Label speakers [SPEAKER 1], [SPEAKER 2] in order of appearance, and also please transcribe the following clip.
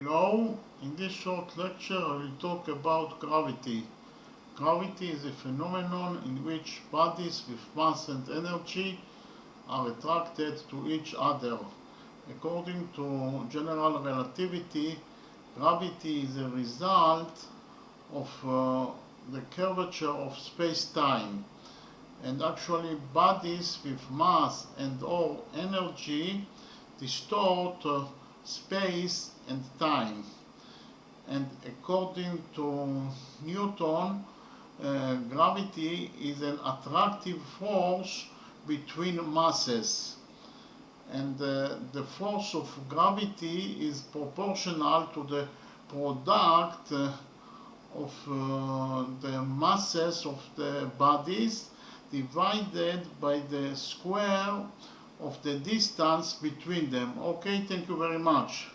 [SPEAKER 1] Hello, in this short lecture I will talk about gravity. Gravity is a phenomenon in which bodies with mass and energy are attracted to each other. According to general relativity, gravity is a result of the curvature of space-time. And actually bodies with mass and or energy distort space and time. And according to Newton, gravity is an attractive force between masses. And the force of gravity is proportional to the product of the masses of the bodies divided by the square of the distance between them. Okay, thank you very much.